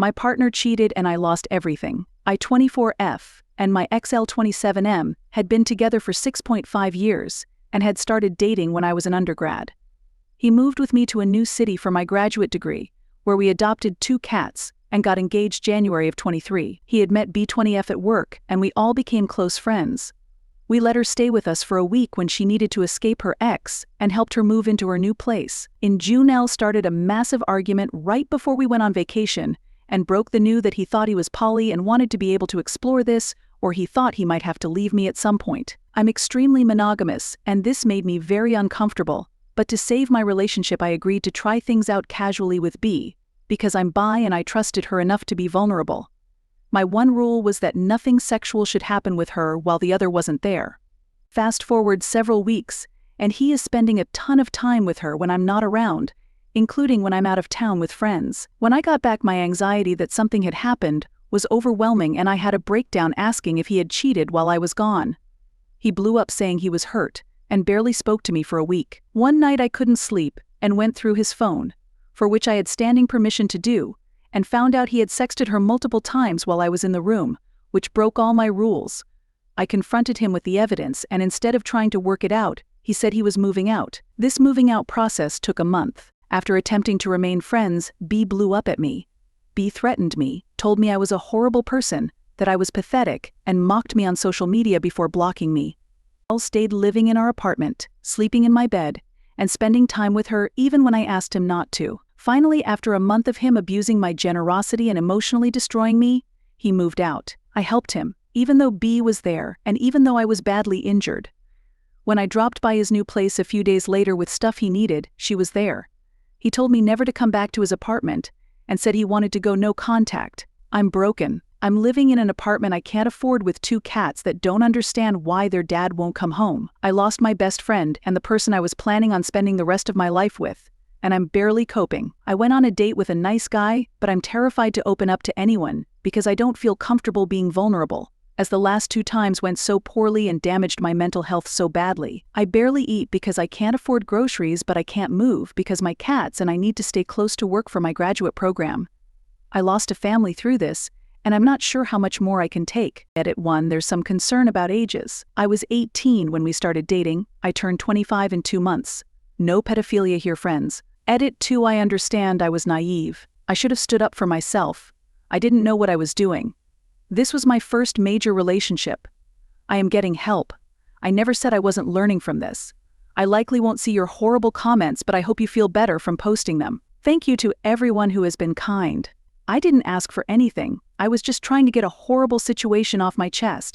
My partner cheated and I lost everything. I-24F and my XL27M had been together for 6.5 years and had started dating when I was an undergrad. He moved with me to a new city for my graduate degree, where we adopted 2 cats and got engaged January of 23. He had met B20F at work and we all became close friends. We let her stay with us for a week when she needed to escape her ex and helped her move into her new place. In June, L started a massive argument right before we went on vacation and broke the news that he thought he was poly and wanted to be able to explore this, or he thought he might have to leave me at some point. I'm extremely monogamous and this made me very uncomfortable, but to save my relationship I agreed to try things out casually with B, because I'm bi and I trusted her enough to be vulnerable. My one rule was that nothing sexual should happen with her while the other wasn't there. Fast forward several weeks, and he is spending a ton of time with her when I'm not around, including when I'm out of town with friends. When I got back, my anxiety that something had happened was overwhelming and I had a breakdown asking if he had cheated while I was gone. He blew up saying he was hurt and barely spoke to me for a week. One night I couldn't sleep and went through his phone, for which I had standing permission to do, and found out he had sexted her multiple times while I was in the room, which broke all my rules. I confronted him with the evidence and instead of trying to work it out, he said he was moving out. This moving out process took a month. After attempting to remain friends, B blew up at me. B threatened me, told me I was a horrible person, that I was pathetic, and mocked me on social media before blocking me. L stayed living in our apartment, sleeping in my bed, and spending time with her even when I asked him not to. Finally, after a month of him abusing my generosity and emotionally destroying me, he moved out. I helped him, even though B was there and even though I was badly injured. When I dropped by his new place a few days later with stuff he needed, she was there. He told me never to come back to his apartment and said he wanted to go no contact. I'm broken. I'm living in an apartment I can't afford with 2 cats that don't understand why their dad won't come home. I lost my best friend and the person I was planning on spending the rest of my life with, and I'm barely coping. I went on a date with a nice guy, but I'm terrified to open up to anyone because I don't feel comfortable being vulnerable, as the last 2 times went so poorly and damaged my mental health so badly. I barely eat because I can't afford groceries, but I can't move because my cats and I need to stay close to work for my graduate program. I lost a family through this, and I'm not sure how much more I can take. Edit 1. There's some concern about ages. I was 18 when we started dating. I turned 25 in 2 months. No pedophilia here, friends. Edit 2. I understand I was naive. I should have stood up for myself. I didn't know what I was doing. This was my first major relationship. I am getting help. I never said I wasn't learning from this. I likely won't see your horrible comments, but I hope you feel better from posting them. Thank you to everyone who has been kind. I didn't ask for anything. I was just trying to get a horrible situation off my chest.